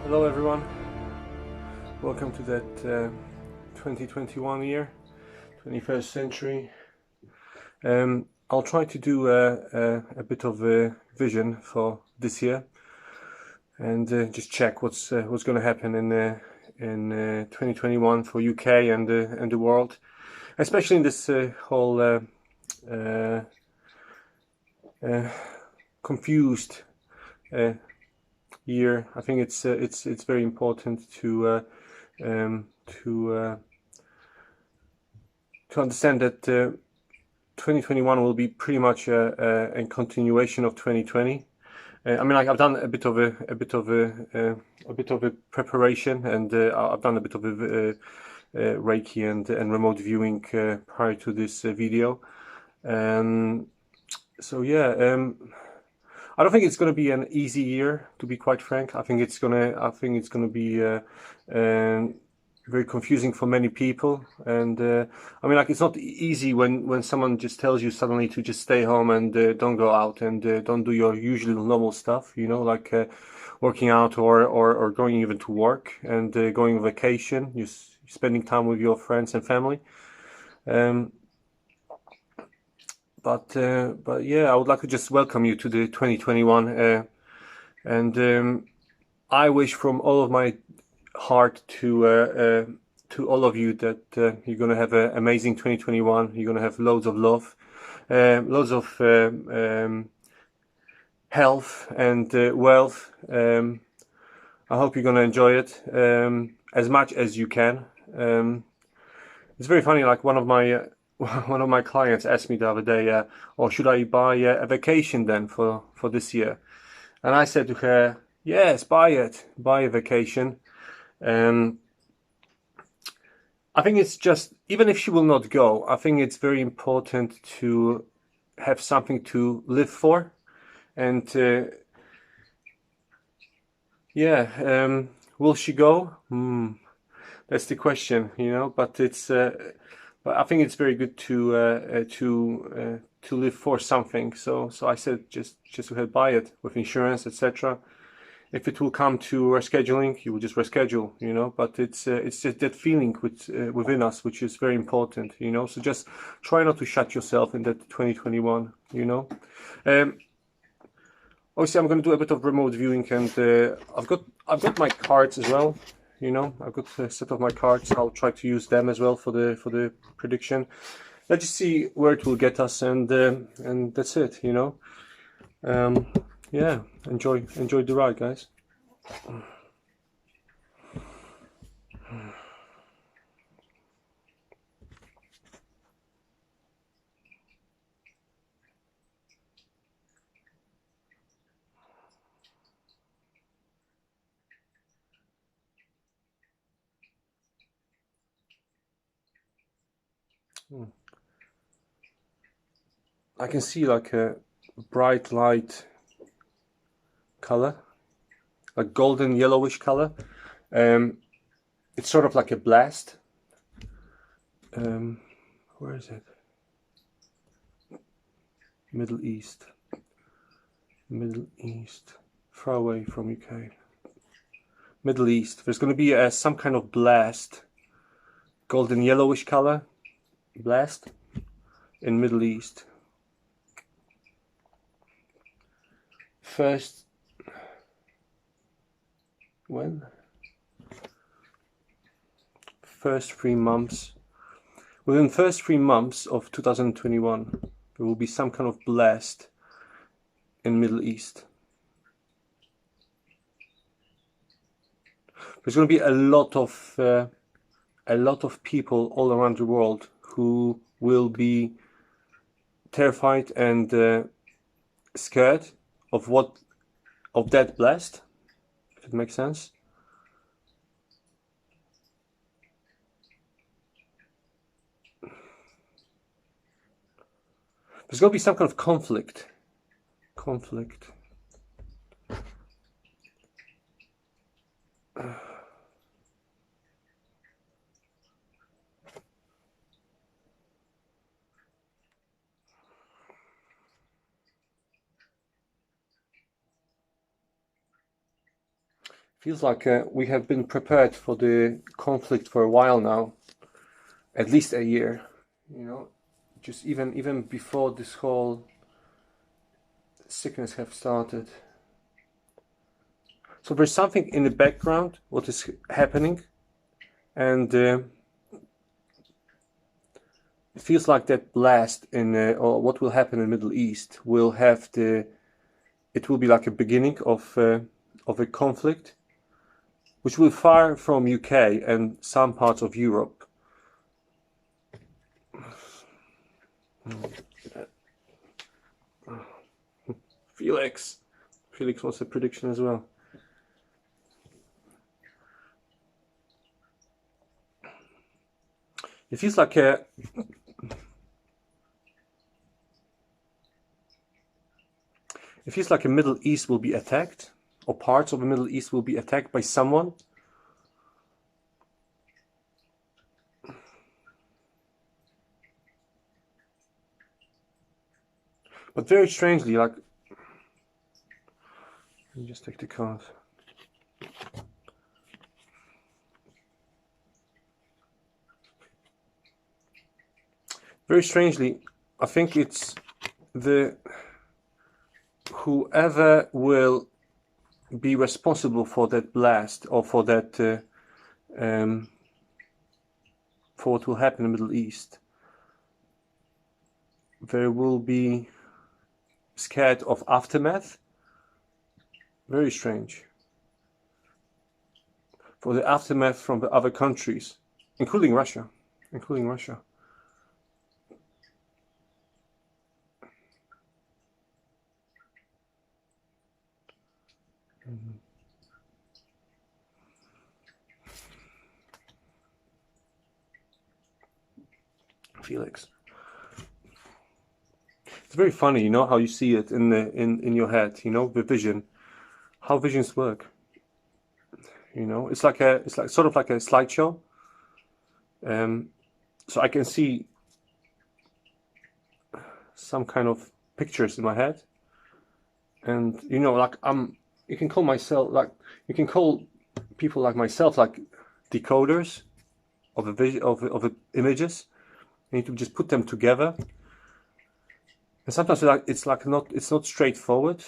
Hello everyone, welcome to that 2021 year, 21st century. I'll try to do a bit of a vision for this year and just check what's going to happen in 2021 for UK and the world, especially in this whole confused year. I think it's very important to understand that 2021 will be pretty much a continuation of 2020. I mean, like, I've done a bit of a preparation, and I've done a bit of a Reiki and remote viewing prior to this video. So yeah. I don't think it's going to be an easy year, to be quite frank. I think it's gonna be very confusing for many people. And I mean, like, it's not easy when someone just tells you suddenly to just stay home and don't go out and don't do your usual normal stuff, you know, like working out or going even to work and going on vacation, spending time with your friends and family. But yeah, I would like to just welcome you to the 2021, and I wish from all of my heart to all of you that you're gonna have an amazing 2021. You're gonna have loads of love, loads of health and wealth. I hope you're gonna enjoy it as much as you can. It's very funny. Like, one of my clients asked me the other day, "Or should I buy a vacation then for this year?" And I said to her, "Yes, buy it. Buy a vacation." I think it's just, even if she will not go, I think it's very important to have something to live for. And yeah, will she go? That's the question, you know. But but I think it's very good to live for something. So I said, just go ahead, buy it with insurance, etc. If it will come to rescheduling, you will just reschedule, you know. But it's just that feeling within us, which is very important, you know. So just try not to shut yourself in that 2021, you know. Obviously, I'm going to do a bit of remote viewing, and I've got my cards as well. You know, I've got a set of my cards. I'll try to use them as well for the prediction. Let's just see where it will get us, and that's it. You know, yeah. Enjoy the ride, guys. I can see like a bright light color, a golden yellowish color. It's sort of like a blast. Where is it? Middle East, far away from UK. Middle East. There's going to be some kind of blast, golden yellowish color blast in Middle East. First, when? First 3 months. Within the first 3 months of 2021, there will be some kind of blast in Middle East. There's going to be a lot of people all around the world who will be terrified and scared of that blast, if it makes sense. There's going to be some kind of conflict. Feels like we have been prepared for the conflict for a while now, at least a year, you know, just even before this whole sickness have started. So there's something in the background, what is happening, and it feels like that blast in, or what will happen in the Middle East will have it will be like a beginning of a conflict, which will far from UK and some parts of Europe. Felix wants a prediction as well. It feels like the Middle East will be attacked, or parts of the Middle East will be attacked by someone. But very strangely, like, let me just take the card. Very strangely, I think it's whoever will be responsible for that blast, or for that for what will happen in the Middle East. There will be scared of aftermath. Very strange. For the aftermath from the other countries, including Russia. Felix. It's very funny, you know, how you see it in your head, you know, the vision, how visions work. You know, it's like sort of like a slideshow. So I can see some kind of pictures in my head, and you know, like you can call people like myself like decoders of the images. You need to just put them together, and sometimes it's not straightforward.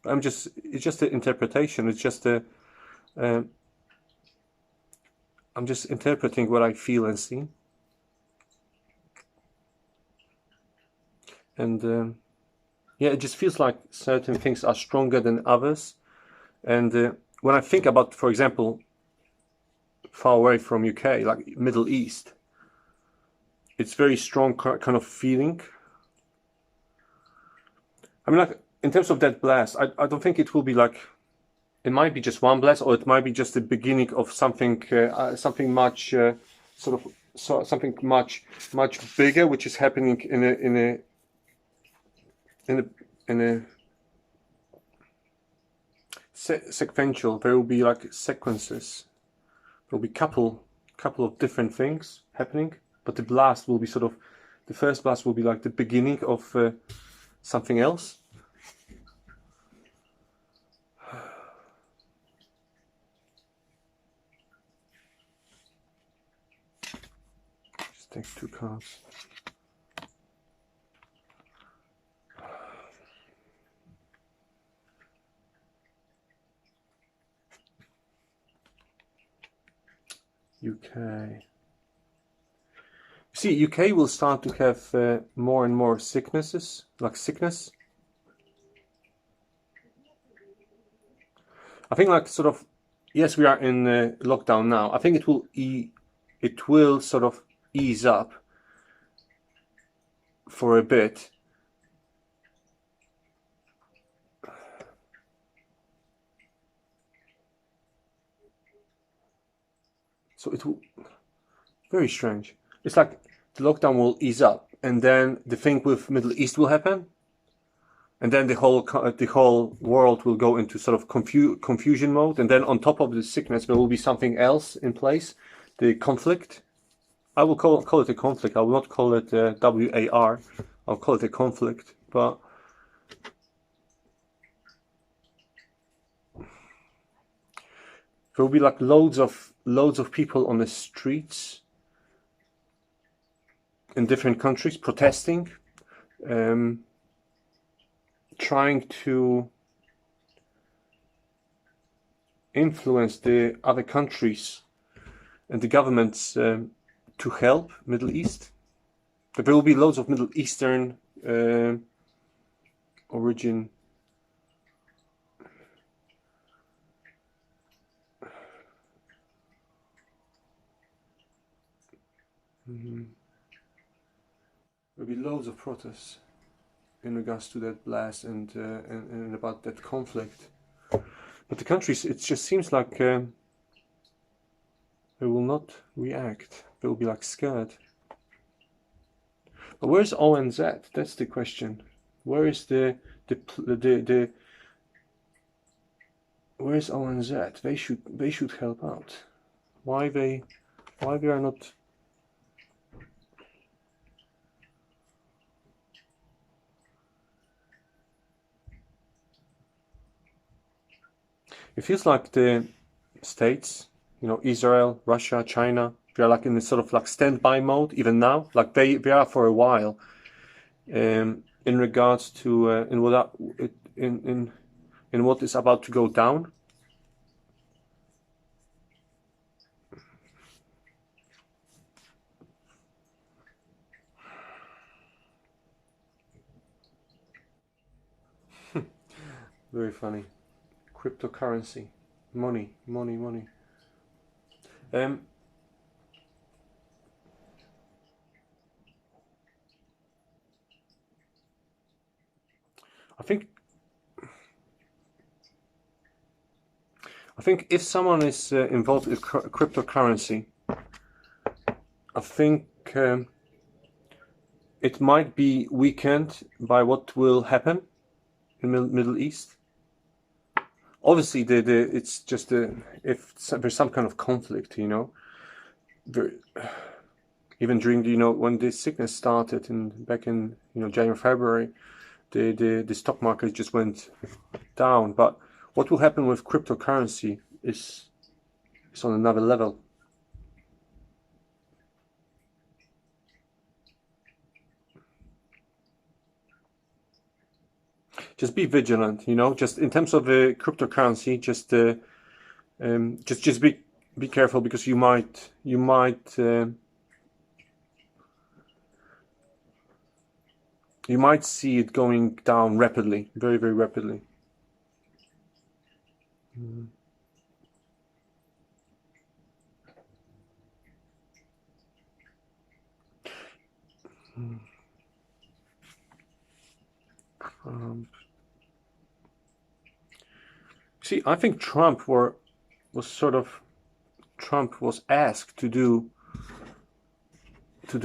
It's just an interpretation. It's just I'm just interpreting what I feel and see, and yeah, it just feels like certain things are stronger than others. And when I think about, for example, far away from UK, like Middle East, it's very strong kind of feeling. I mean, like, in terms of that blast, I don't think it will be like, it might be just one blast, or it might be just the beginning of something much something much bigger, which is happening in a sequential. There will be like sequences. There will be couple of different things happening, but the blast will be the first blast will be like the beginning of something else. Just take 2 cards. UK. See, UK will start to have more and more sicknesses, like sickness. I think, like, yes, we are in lockdown now. I think it will sort of ease up for a bit. So it will, very strange. It's like the lockdown will ease up, and then the thing with Middle East will happen, and then the whole world will go into sort of confusion mode, and then on top of the sickness there will be something else in place, the conflict. I will call it a conflict. I will not call it WAR. I'll call it a conflict. But there will be like loads of people on the streets in different countries protesting, trying to influence the other countries and the governments to help Middle East. But there will be loads of Middle Eastern origin. There'll be loads of protests in regards to that blast and about that conflict. But the countries, it just seems like they will not react. They will be like scared. But where's ONZ? That's the question. Where is where's ONZ? They should help out. Why they are not? It feels like the states, you know, Israel, Russia, China, they're like in this sort of like standby mode even now. Like they are for a while. In regards to in what is about to go down. Very funny. Cryptocurrency, money. I think if someone is involved in cryptocurrency, I think it might be weakened by what will happen in Middle East. Obviously, it's just if there's some kind of conflict, you know, even during when this sickness started back in January, February, the stock market just went down. But what will happen with cryptocurrency is on another level. Just be vigilant, you know. Just in terms of cryptocurrency, just be careful, because you might see it going down rapidly, very, very rapidly. Trump. See, I think Trump was asked to do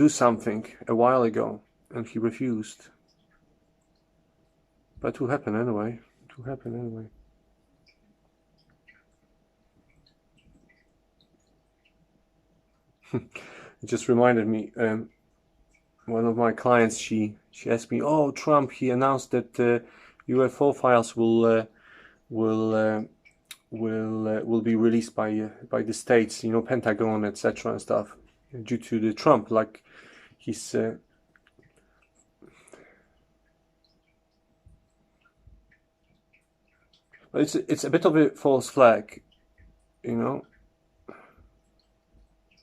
something a while ago, and he refused. But it will happen anyway. It just reminded me. One of my clients, she asked me, "Oh, Trump, he announced that UFO files will be released by the states, you know, Pentagon, etc. and stuff, due to the Trump, like he's." But it's a bit of a false flag, you know.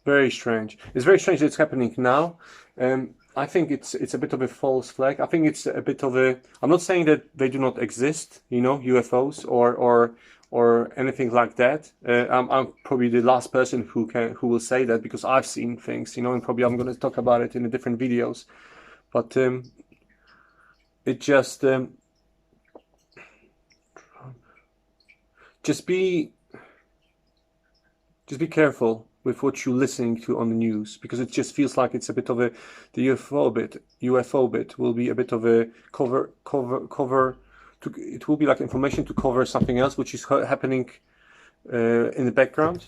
Very strange. It's very strange that it's happening now. I think it's a bit of a false flag. I think it's a bit of a. I'm not saying that they do not exist, you know, UFOs or anything like that. I'm probably the last person who will say that, because I've seen things, you know, and probably I'm going to talk about it in the different videos. But it just be careful with what you're listening to on the news, because it just feels like it's a bit of the UFO bit will be a bit of a cover. It will be like information to cover something else which is happening in the background.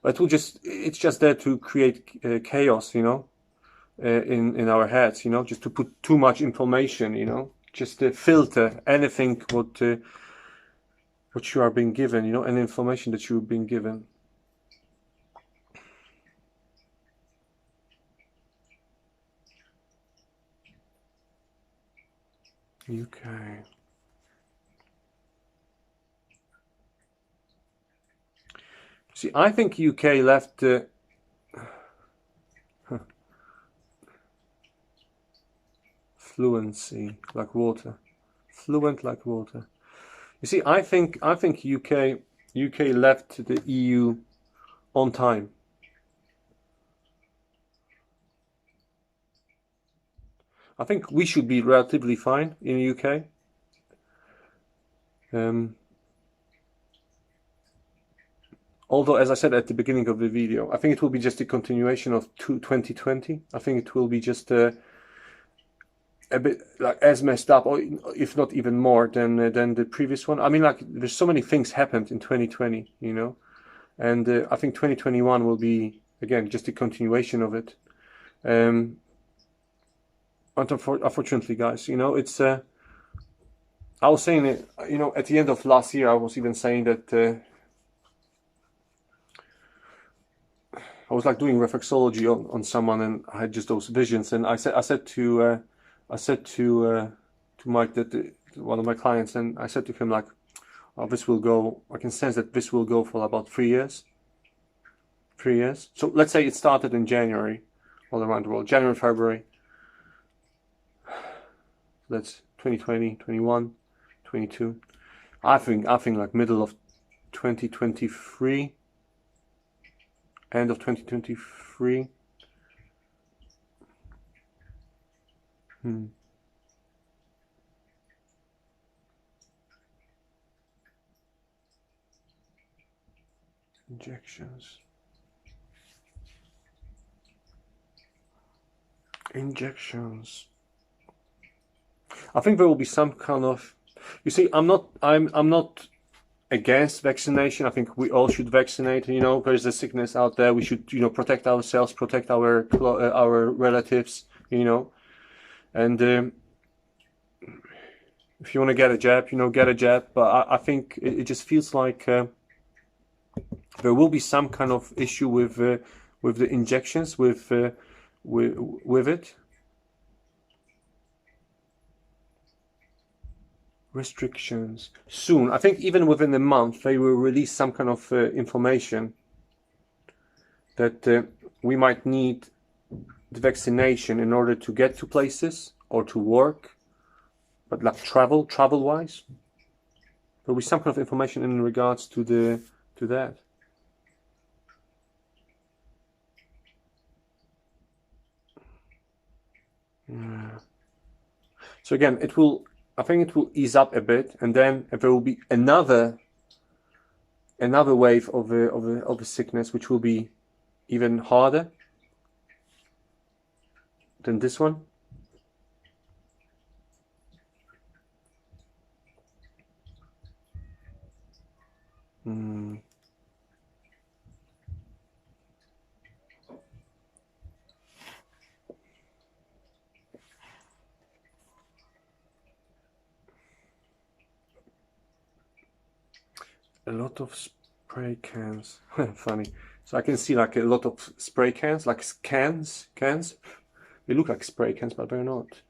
But it's just there to create chaos, you know, in our heads, you know, just to put too much information, you know, just to filter anything what what you are being given, you know, and information that you're being given. UK. See, I think UK left fluency like water. Fluent like water. You see, I think UK left the EU on time. I think we should be relatively fine in the UK. Although, as I said at the beginning of the video, I think it will be just a continuation of 2020. I think it will be just a bit like as messed up, or if not even more than the previous one. I mean, like, there's so many things happened in 2020, you know, and I think 2021 will be again just a continuation of it. Unfortunately, guys, you know, it's. I was saying it, you know, at the end of last year, I was even saying that. I was like doing reflexology on someone, and I had just those visions. And I said to Mike, that one of my clients, and I said to him like, oh, this will go. I can sense that this will go for about 3 years. 3 years. So let's say it started in January, all around the world. January, February. That's 2020, 21, 22. I think like middle of 2023. End of 2023. Injections. I think there will be some kind of. You see, I'm not against vaccination. I think we all should vaccinate. You know, there's a sickness out there. We should, you know, protect ourselves, protect our relatives. You know, and if you want to get a jab, you know, get a jab. But I think it just feels like there will be some kind of issue with the injections, with it. Restrictions soon. I think even within a month they will release some kind of information that we might need the vaccination in order to get to places or to work, but like travel wise, there will be some kind of information in regards to that. Yeah. So again, I think it will ease up a bit, and then there will be another wave of a sickness, which will be even harder than this one. A lot of spray cans. Funny. So I can see like a lot of spray cans, like cans. They look like spray cans, but they're not.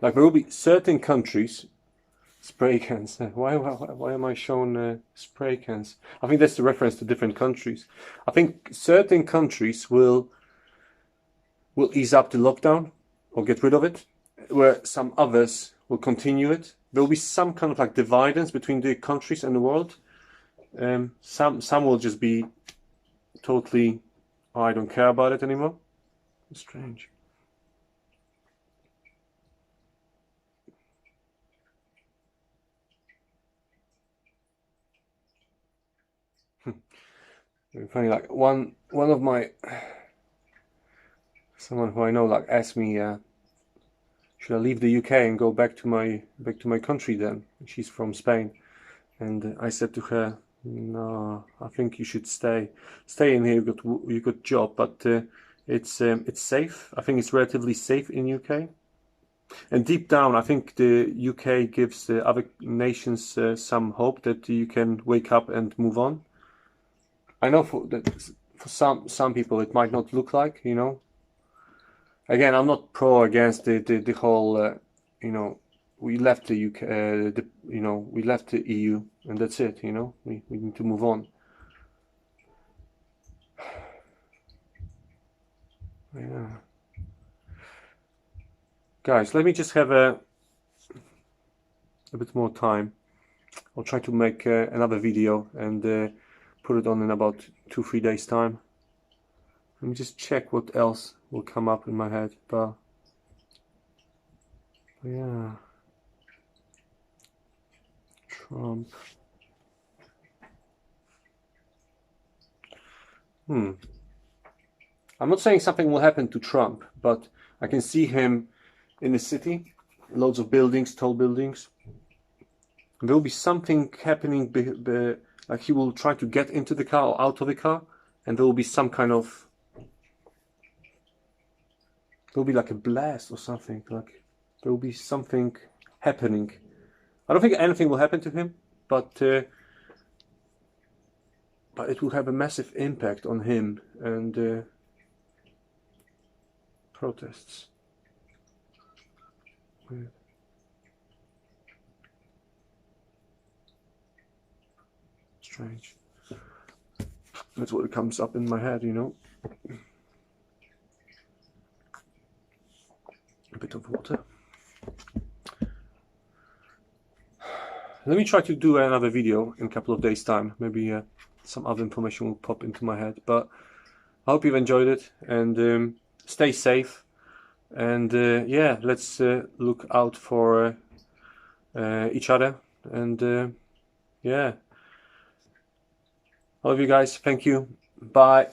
Like there will be certain countries, spray cans. Why am I shown spray cans? I think that's the reference to different countries. I think certain countries will ease up the lockdown or get rid of it, where some others will continue it. There will be some kind of like dividends between the countries and the world. Some will just be totally, oh, I don't care about it anymore. It's strange. Funny, like one of my, someone who I know, like, asked me, should I leave the UK and go back to my country then? She's from Spain, and I said to her, no, I think you should stay in here. You got job, but it's safe. I think it's relatively safe in UK. And deep down, I think the UK gives the other nations some hope that you can wake up and move on. I know for some people it might not look like, you know. Again, I'm not pro or against the whole, you know, we left the UK, we left the EU, and that's it, you know. We need to move on. Yeah. Guys, let me just have a bit more time. I'll try to make another video and put it on in about 2-3 days time. Let me just check what else will come up in my head, but yeah, Trump. I'm not saying something will happen to Trump, but I can see him in the city, loads of buildings, tall buildings. There will be something happening, like he will try to get into the car or out of the car, and there will be some kind of, there'll be like a blast or something, like there will be something happening. I don't think anything will happen to him, but it will have a massive impact on him and protests. Weird. Strange. That's what comes up in my head, you know. A bit of water. Let me try to do another video in a couple of days' time. Maybe some other information will pop into my head. But I hope you've enjoyed it, and stay safe. And yeah, let's look out for each other. And yeah, I love you guys. Thank you. Bye.